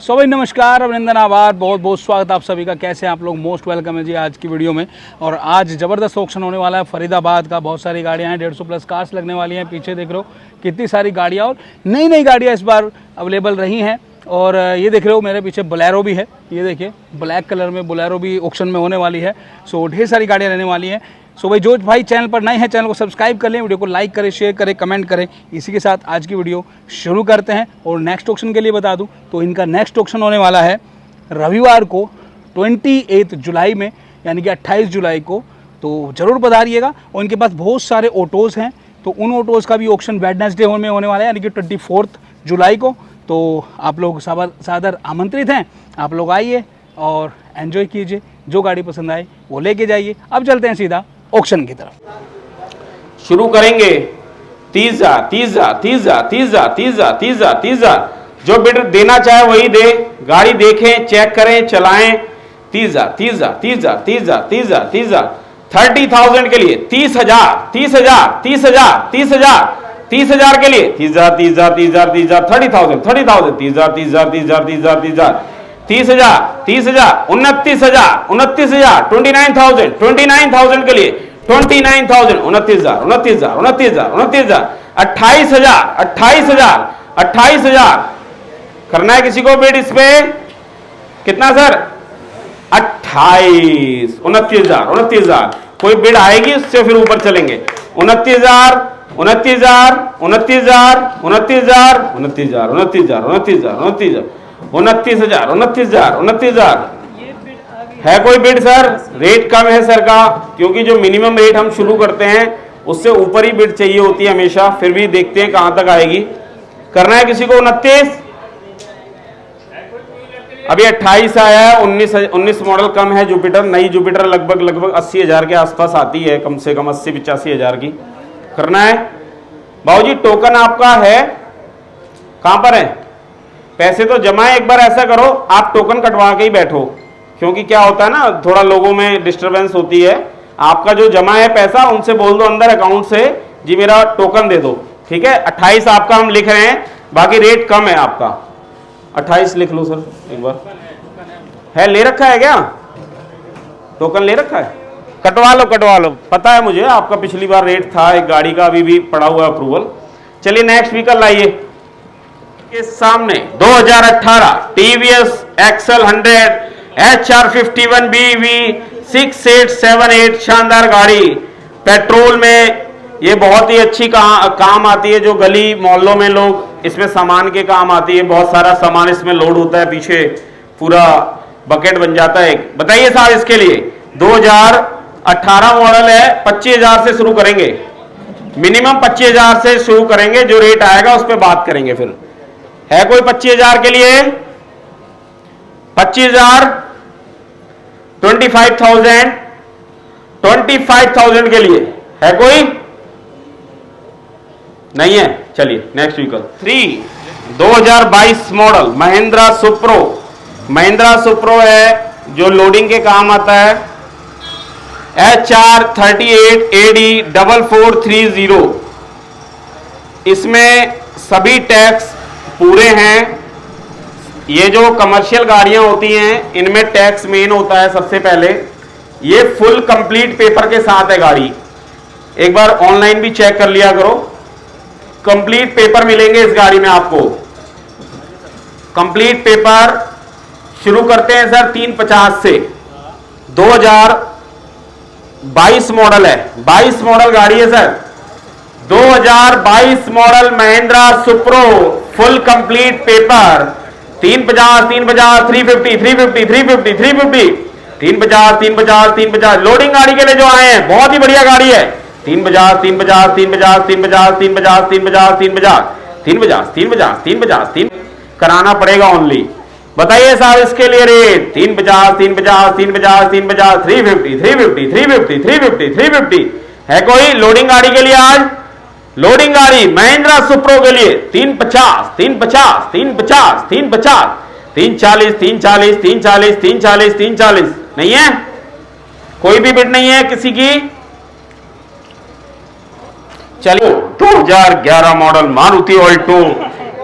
सो भाई नमस्कार, अभिनंदन, आभार, बहुत बहुत स्वागत आप सभी का। कैसे हैं आप लोग? मोस्ट वेलकम है जी आज की वीडियो में। और आज ज़बरदस्त ऑक्शन होने वाला है फरीदाबाद का। बहुत सारी गाड़ियां हैं, 150 प्लस कार्स लगने वाली हैं। पीछे देख रहे हो कितनी सारी गाड़ियां और नई नई गाड़ियां इस बार अवेलेबल रही हैं। और ये देख रहे हो मेरे पीछे बोलेरो भी है, ये देखिए ब्लैक कलर में बोलेरो भी ऑक्शन में होने वाली है। सो ढेर सारी गाड़ियाँ रहने वाली हैं। सो भाई जो भाई चैनल पर नए हैं चैनल को सब्सक्राइब कर लें, वीडियो को लाइक करें, शेयर करें, कमेंट करें। इसी के साथ आज की वीडियो शुरू करते हैं। और नेक्स्ट ऑक्शन के लिए बता दूं तो इनका नेक्स्ट ऑक्शन होने वाला है रविवार को 28 जुलाई में, यानी कि 28 जुलाई को। तो ज़रूर पधारिएगा। और इनके पास बहुत सारे ऑटोज़ हैं, तो उन ऑटोज़ का भी ऑक्शन वेडनेसडे में होने वाला है, यानी कि 24 जुलाई को। तो आप लोग सादर आमंत्रित हैं। आप लोग आइए और एंजॉय कीजिए। जो गाड़ी पसंद आए वो लेके जाइए। अब चलते हैं सीधा ऑक्शन की तरफ। शुरू करेंगे 30,000 जो बिड देना चाहे वही दे। गाड़ी देखें, चेक करें, चलाएं। 30,000 30,000 के लिए 30,000 के लिए 30,000 30,000 30,000 29,000 के लिए 29,000 28,000 करना है किसी को बिड इस पे? कितना सर? 29,000 कोई बिड आएगी उससे फिर ऊपर चलेंगे। 29,000 है कोई बिड सर? रेट कम है सर का, क्योंकि जो मिनिमम रेट हम शुरू करते हैं उससे ऊपर ही बिड चाहिए होती है हमेशा। फिर भी देखते हैं कहां तक आएगी। करना है किसी को 29? अभी 28 आया है। 19 मॉडल कम है जुपिटर। नई जुपिटर लगभग 80,000 के आसपास आती है, कम से कम 80-85,000 की। करना है बाबूजी। टोकन आपका है, कहां पर है? पैसे तो जमा है। एक बार ऐसा करो, आप टोकन कटवा के ही बैठो, क्योंकि क्या होता है ना, थोड़ा लोगों में डिस्टरबेंस होती है। आपका जो जमा है पैसा, उनसे बोल दो अंदर अकाउंट से, जी मेरा टोकन दे दो। ठीक है, 28 आपका हम लिख रहे हैं, बाकी रेट कम है आपका। 28 लिख लो सर एक बार। है, ले रखा है क्या? टोकन ले रखा है? कटवा लो। पता है मुझे, आपका पिछली बार रेट था एक गाड़ी का, अभी भी पड़ा हुआ है अप्रूवल। चलिए नेक्स्ट व्हीकल लाइए। के सामने 2018 टीवीएस एक्सल 100 HR51BV 6878 शानदार गाड़ी। पेट्रोल में ये बहुत ही अच्छी काम आती है। जो गली मोहल्लों में लोग इसमें सामान के काम आती है। बहुत सारा सामान इसमें लोड होता है, पीछे पूरा बकेट बन जाता है। बताइए साहब, इसके लिए 2018 मॉडल है। 25,000 से शुरू करेंगे, मिनिमम 25,000 से शुरू करेंगे। जो रेट आएगा उस पर बात करेंगे। फिर है कोई 25,000 के लिए? 25,000 25,000 के लिए है कोई? नहीं है। चलिए next vehicle 2022 model Mahindra Supro है, जो लोडिंग के काम आता है। HR38AD 4430। इसमें सभी टैक्स पूरे हैं। ये जो कमर्शियल गाड़ियां होती हैं इनमें टैक्स मेन होता है सबसे पहले। ये फुल कंप्लीट पेपर के साथ है गाड़ी। एक बार ऑनलाइन भी चेक कर लिया करो, कंप्लीट पेपर मिलेंगे इस गाड़ी में आपको। कंप्लीट पेपर शुरू करते हैं सर 350 से। 2022 मॉडल है, 22 मॉडल गाड़ी है sir. 2022 model Mahindra Supro full complete paper 350 350 loading गाड़ी के लिए जो आए हैं, बहुत ही बढ़िया गाड़ी है। 350 कराना पड़ेगा ओनली। बताइए साहब इसके लिए रेट 350 है कोई लोडिंग गाड़ी के लिए? आज लोडिंग गाड़ी महिंद्रा सुप्रो के लिए 340 नहीं है? कोई भी बिड नहीं है किसी की? चलिए 2011 मॉडल मारुति ऑल्टो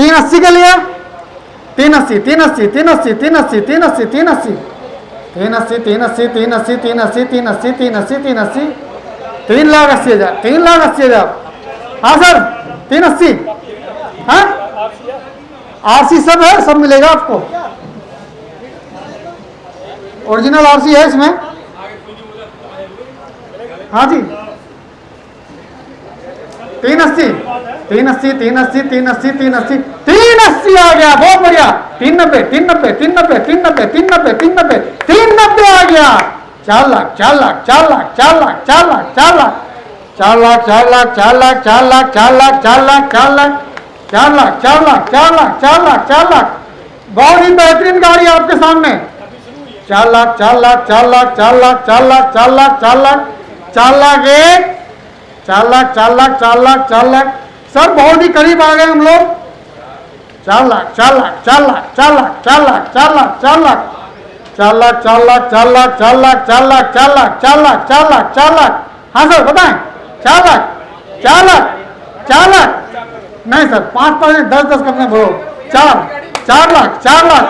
380 के लिए 380 380 380 380 380 380 380 380 380 380 380 380 380 3,80,000 3,80,000। हाँ सर 380। हाँ आरसी सब है, सब मिलेगा आपको, ओरिजिनल आरसी है इसमें। हाँ जी 380 380 380 380 380 380 आ गया, बहुत बढ़िया। 390 390 390 390 390 390 390 आ गया। 4 लाख 4 लाख 4 लाख 4 लाख 4 लाख 4 लाख 4 लाख 4 लाख 4 लाख 4 लाख 4 लाख 4 लाख 4 लाख 4 लाख 4 लाख 4 लाख 4 लाख 4 लाख। बहुत ही बेहतरीन गाड़ी आपके सामने। 4 लाख 4 लाख 4 लाख 4 लाख 4 लाख 4 लाख 4 लाख 4 लाख 1 4 लाख 4 लाख 4 लाख 4 लाख। सर बहुत ही करीब आ गए हम लोग। 4 लाख 4 लाख 4 लाख 4 लाख 4 लाख 4 लाख 4 लाख 4 लाख 4 लाख 4 लाख 4 लाख 4 लाख 4 लाख 4 लाख 4 लाख 4 लाख। हाँ सर बताएं 4 लाख 4 लाख 4 लाख। नहीं सर 5 10 10 करने बोलो। 4 लाख 4 लाख 4 लाख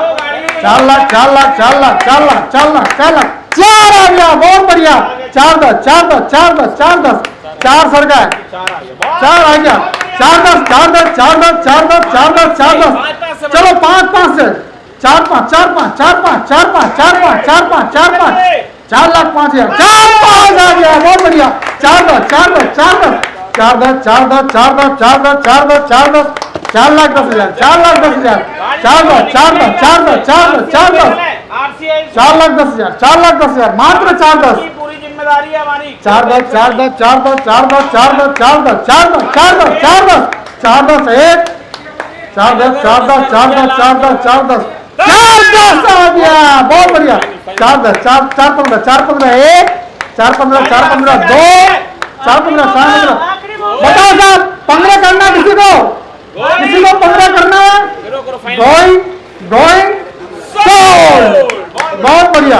4 लाख 4 लाख 4 लाख 4 लाख 4 लाख 4 आ गया, बहुत बढ़िया। 4 10 4 10 4 10 4 10 4 सर का है, 4 आ गया। 4 10 4 10 4 10 4 10 4 10 4 10। चलो 5 5 से 4 5 4 5 4 5 4 5 4 5 4 5 4 5 4 लाख 5,000 4 5 आ गया, बहुत बढ़िया। 4 10 4 10 4 10 4 10 4 10 4 10 4 10 4 10 4 10 4 लाख 10,000 4 लाख 10,000 4 10 4 10 4 10 4 10 4 10 4 लाख 10,000 4 लाख 10,000 मात्र 4 10 पूरी जिम्मेदारी है हमारी। 4 10 4 10 4 10 4 10 4 10 4 10 4 10 4 10 4 10 4 10 1 4 10 4 10 4 10 4 10 4 10 4 10 आ गया, बहुत बढ़िया। 4 10 4 4 15 4 15 1 4 15 4 15 2 4 15 4 15। बताओ साहब 15 करना है किसी को 15 करना है। गोइंग गोइंग सोल्ड, बहुत बढ़िया।